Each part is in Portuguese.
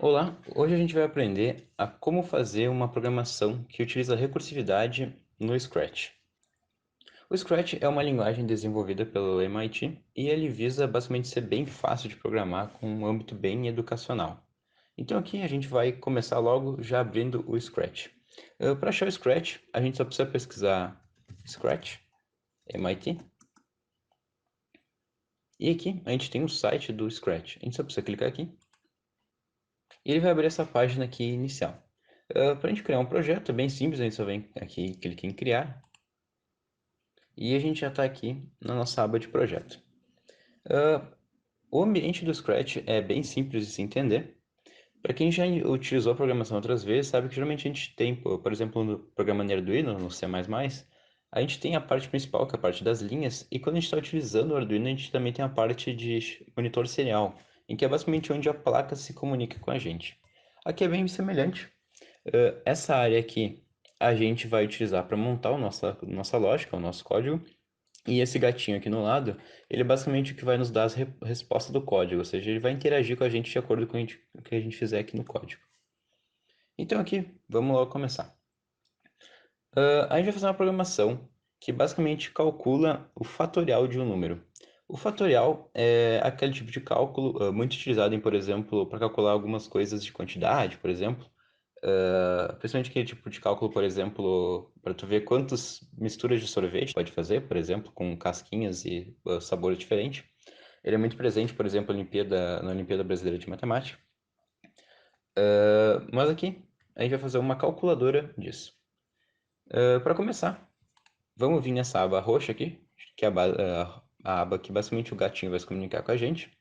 Olá, hoje a gente vai aprender a como fazer uma programação que utiliza recursividade no Scratch. O Scratch é uma linguagem desenvolvida pelo MIT e ele visa basicamente ser bem fácil de programar com um âmbito bem educacional. Então aqui a gente vai começar logo já abrindo o Scratch. Para achar o Scratch, a gente só precisa pesquisar Scratch, MIT, e aqui a gente tem o site do Scratch. A gente só precisa clicar aqui e ele vai abrir essa página aqui inicial. Para a gente criar um projeto, é bem simples, a gente só vem aqui, clica em criar, e a gente já está aqui na nossa aba de projeto. Ah, o ambiente do Scratch é bem simples de se entender. Para quem já utilizou a programação outras vezes, sabe que geralmente a gente tem, por exemplo, no programa Arduino, no C++, a gente tem a parte principal, que é a parte das linhas, e quando a gente está utilizando o Arduino, a gente também tem a parte de monitor serial, em que é basicamente onde a placa se comunica com a gente. Aqui é bem semelhante. Essa área aqui a gente vai utilizar para montar nossa lógica, o nosso código. E esse gatinho aqui no lado, ele é basicamente o que vai nos dar as respostas do código, ou seja, ele vai interagir com a gente de acordo com o que a gente fizer aqui no código. Então aqui, vamos logo começar. A gente vai fazer uma programação que basicamente calcula o fatorial de um número. O fatorial é aquele tipo de cálculo muito utilizado em, por exemplo, para calcular algumas coisas de quantidade, por exemplo. Principalmente aquele tipo de cálculo, por exemplo, para tu ver quantas misturas de sorvete pode fazer, por exemplo, com casquinhas e sabor diferente. Ele é muito presente, por exemplo, na Olimpíada Brasileira de Matemática. Mas aqui a gente vai fazer uma calculadora disso. Para começar, vamos vir nessa aba roxa aqui, que é a aba que basicamente o gatinho vai se comunicar com a gente.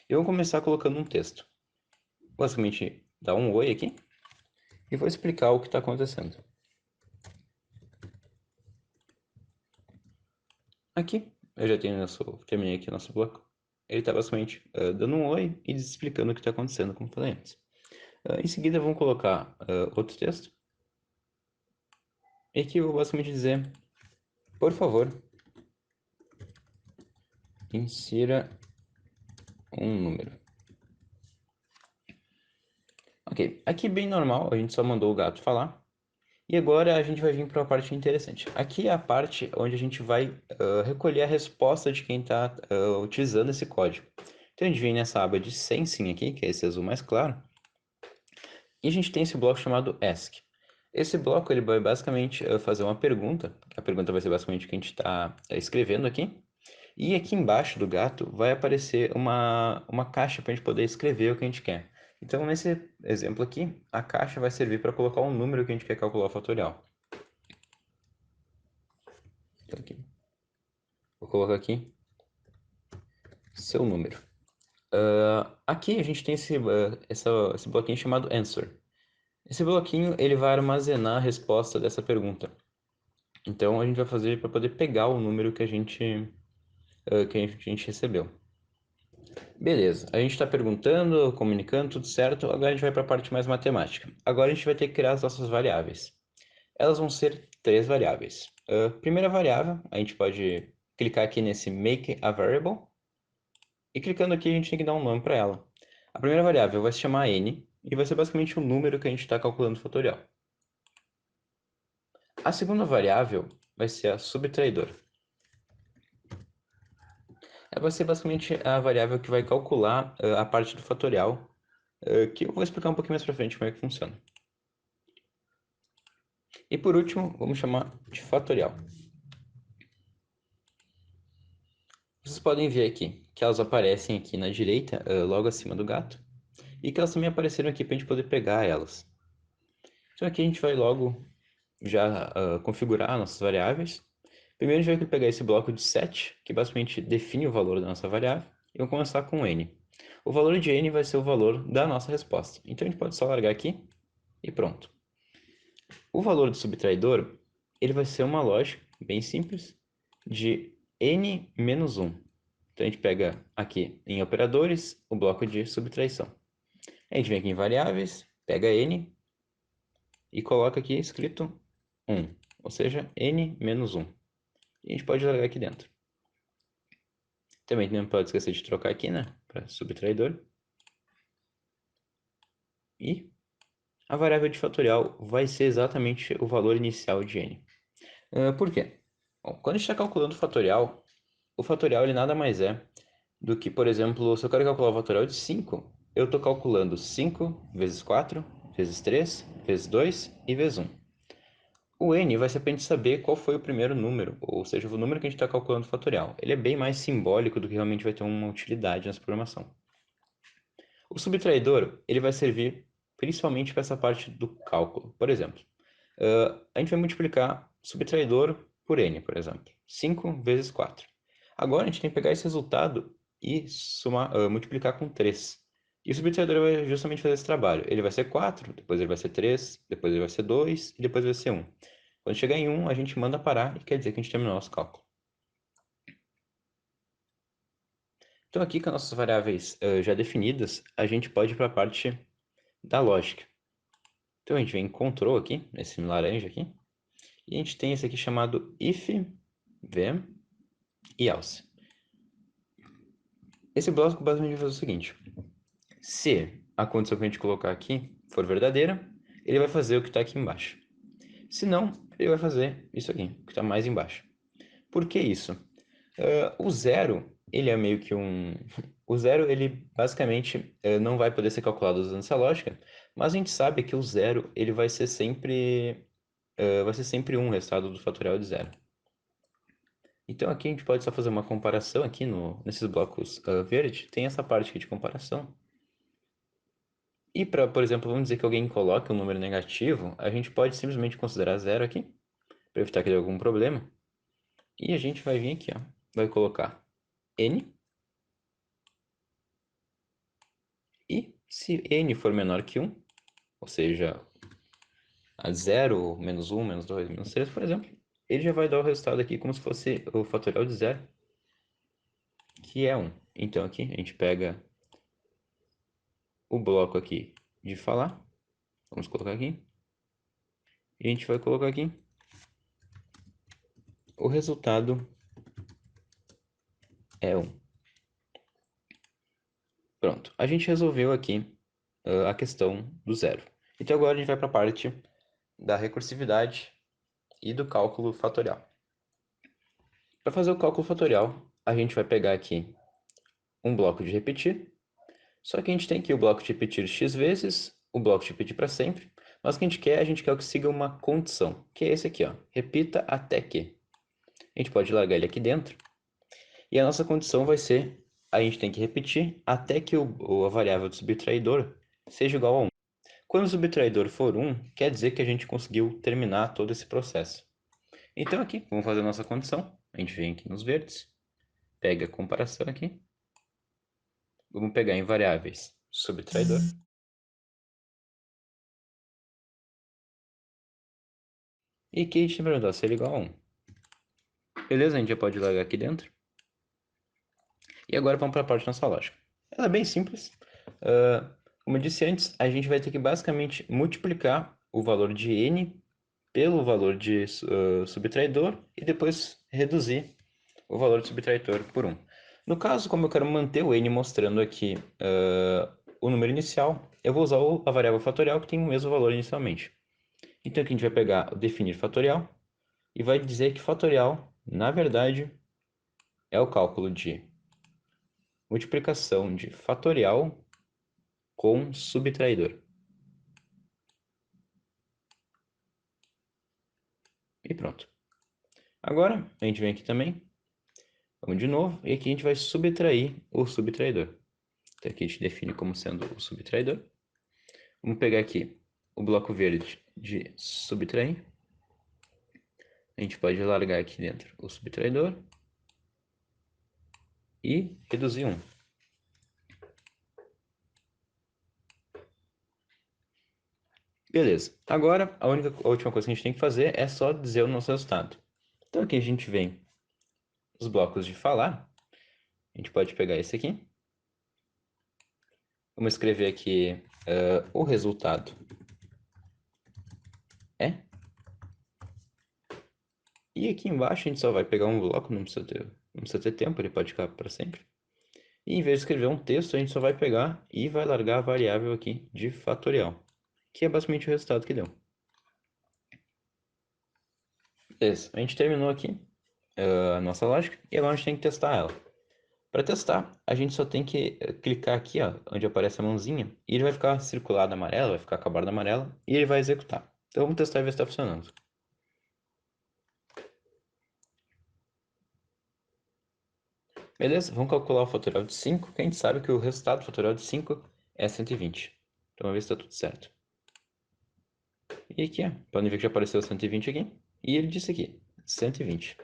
E vamos começar colocando um texto. Basicamente, dá um oi aqui e vou explicar o que está acontecendo. Aqui, eu já terminei aqui o nosso bloco. Ele está basicamente dando um oi e explicando o que está acontecendo, como falei antes. Em seguida, vamos colocar outro texto. E aqui eu vou basicamente dizer, por favor, insira um número. Ok, aqui bem normal, a gente só mandou o gato falar. E agora a gente vai vir para a parte interessante. Aqui é a parte onde a gente vai recolher a resposta de quem está utilizando esse código. Então a gente vem nessa aba de Sensing aqui, que é esse azul mais claro, e a gente tem esse bloco chamado Ask. Esse bloco ele vai basicamente fazer uma pergunta. A pergunta vai ser basicamente o que a gente está escrevendo aqui. E aqui embaixo do gato vai aparecer uma caixa para a gente poder escrever o que a gente quer. Então, nesse exemplo aqui, a caixa vai servir para colocar um número que a gente quer calcular o fatorial. Então, aqui, vou colocar aqui seu número. Aqui a gente tem esse bloquinho chamado Answer. Esse bloquinho ele vai armazenar a resposta dessa pergunta. Então, a gente vai fazer para poder pegar o número que a gente recebeu. Beleza, a gente está perguntando, comunicando, tudo certo. Agora a gente vai para a parte mais matemática. Agora a gente vai ter que criar as nossas variáveis. Elas vão ser três variáveis. Primeira variável, a gente pode clicar aqui nesse Make a Variable. E clicando aqui, a gente tem que dar um nome para ela. A primeira variável vai se chamar n e vai ser basicamente o número que a gente está calculando o fatorial. A segunda variável vai ser a subtraidora. Ela vai ser basicamente a variável que vai calcular a parte do fatorial, que eu vou explicar um pouquinho mais para frente como é que funciona. E por último, vamos chamar de fatorial. Vocês podem ver aqui que elas aparecem aqui na direita, logo acima do gato, e que elas também apareceram aqui para a gente poder pegar elas. Então aqui a gente vai logo já configurar nossas variáveis. Primeiro a gente vai pegar esse bloco de set, que basicamente define o valor da nossa variável, e vamos começar com n. O valor de n vai ser o valor da nossa resposta. Então a gente pode só largar aqui e pronto. O valor do subtraidor, ele vai ser uma lógica bem simples de n menos 1. Então a gente pega aqui em operadores o bloco de subtraição. A gente vem aqui em variáveis, pega n e coloca aqui escrito 1, ou seja, n menos 1. E a gente pode largar aqui dentro. Também não pode esquecer de trocar aqui, né, para subtraidor. E a variável de fatorial vai ser exatamente o valor inicial de n. Por quê? Bom, quando a gente está calculando o fatorial ele nada mais é do que, por exemplo, se eu quero calcular o fatorial de 5, eu estou calculando 5 vezes 4, vezes 3, vezes 2 e vezes 1. O n vai ser para a gente saber qual foi o primeiro número, ou seja, o número que a gente está calculando o fatorial. Ele é bem mais simbólico do que realmente vai ter uma utilidade nessa programação. O subtraidor ele vai servir principalmente para essa parte do cálculo. Por exemplo, a gente vai multiplicar subtraidor por n, por exemplo. 5 vezes 4. Agora a gente tem que pegar esse resultado e multiplicar com 3. E o subtraidor vai justamente fazer esse trabalho. Ele vai ser 4, depois ele vai ser 3, depois ele vai ser 2 e depois vai ser 1. Quando chegar em 1, a gente manda parar e quer dizer que a gente terminou nosso cálculo. Então aqui com as nossas variáveis já definidas, a gente pode ir para a parte da lógica. Então a gente vem em control aqui, nesse laranja aqui, e a gente tem esse aqui chamado if, then e else. Esse bloco basicamente vai fazer o seguinte: se a condição que a gente colocar aqui for verdadeira, ele vai fazer o que está aqui embaixo. Se não, ele vai fazer isso aqui, o que está mais embaixo. Por que isso? O zero, ele é meio que um... O zero, ele basicamente não vai poder ser calculado usando essa lógica, mas a gente sabe que o zero, ele vai ser sempre 1, o resultado do fatorial de zero. Então aqui a gente pode só fazer uma comparação aqui nesses blocos verde, tem essa parte aqui de comparação. E para, por exemplo, vamos dizer que alguém coloque um número negativo, a gente pode simplesmente considerar zero aqui, para evitar que dê algum problema. E a gente vai vir aqui, ó, vai colocar n. E se n for menor que 1, ou seja, a 0, menos 1, menos 2, menos 3, por exemplo, ele já vai dar o resultado aqui como se fosse o fatorial de zero, que é 1. Então aqui a gente pega o bloco aqui de falar, vamos colocar aqui, e a gente vai colocar aqui o resultado é 1. Pronto, a gente resolveu aqui a questão do zero. Então agora a gente vai para a parte da recursividade e do cálculo fatorial. Para fazer o cálculo fatorial, a gente vai pegar aqui um bloco de repetir, só que a gente tem aqui o bloco de repetir x vezes, o bloco de repetir para sempre, mas o que a gente quer que siga uma condição, que é esse aqui, ó, repita até que. A gente pode largar ele aqui dentro, e a nossa condição vai ser, a gente tem que repetir até que a variável do subtraidor seja igual a 1. Quando o subtraidor for 1, quer dizer que a gente conseguiu terminar todo esse processo. Então aqui, vamos fazer a nossa condição. A gente vem aqui nos verdes, pega a comparação aqui. Vamos pegar em variáveis subtraidor. E aqui a gente perguntar se ele é igual a 1. Beleza, a gente já pode largar aqui dentro. E agora vamos para a parte da nossa lógica. Ela é bem simples. Como eu disse antes, a gente vai ter que basicamente multiplicar o valor de n pelo valor de subtraidor e depois reduzir o valor do subtraidor por 1. No caso, como eu quero manter o n mostrando aqui o número inicial, eu vou usar a variável fatorial que tem o mesmo valor inicialmente. Então aqui a gente vai pegar o definir fatorial e vai dizer que fatorial, na verdade, é o cálculo de multiplicação de fatorial com subtraidor. E pronto. Agora, a gente vem aqui também, vamos de novo, e aqui a gente vai subtrair o subtraidor. Então aqui a gente define como sendo o subtraidor. Vamos pegar aqui o bloco verde de subtrair. A gente pode largar aqui dentro o subtraidor e reduzir 1. Beleza. Agora, a última coisa que a gente tem que fazer é só dizer o nosso resultado. Então aqui a gente vem os blocos de falar. A gente pode pegar esse aqui. Vamos escrever aqui o resultado é. E aqui embaixo a gente só vai pegar um bloco, não precisa ter tempo, ele pode ficar para sempre. E em vez de escrever um texto, a gente só vai pegar e vai largar a variável aqui de fatorial, que é basicamente o resultado que deu. Beleza, a gente terminou aqui a nossa lógica e agora a gente tem que testar ela. Para testar, a gente só tem que clicar aqui, ó, onde aparece a mãozinha, e ele vai ficar circulado amarelo, vai ficar com a borda amarela, e ele vai executar. Então vamos testar e ver se está funcionando. Beleza, vamos calcular o fatorial de 5, que a gente sabe que o resultado do fatorial de 5 é 120. Então vamos ver se está tudo certo. E aqui, ó, podem ver que já apareceu 120 aqui, e ele disse aqui, 120.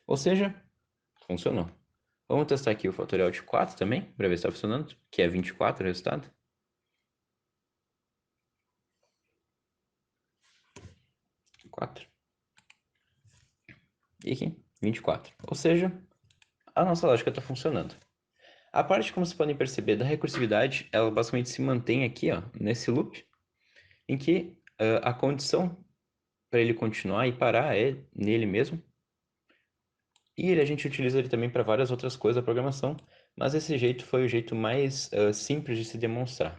Ou seja, funcionou. Vamos testar aqui o fatorial de 4 também, para ver se está funcionando, que é 24 o resultado. 4. E aqui, 24. Ou seja, a nossa lógica está funcionando. A parte, como vocês podem perceber, da recursividade, ela basicamente se mantém aqui, ó, nesse loop, em que a condição para ele continuar e parar é nele mesmo. E a gente utiliza ele também para várias outras coisas da programação, mas esse jeito foi o jeito mais simples de se demonstrar.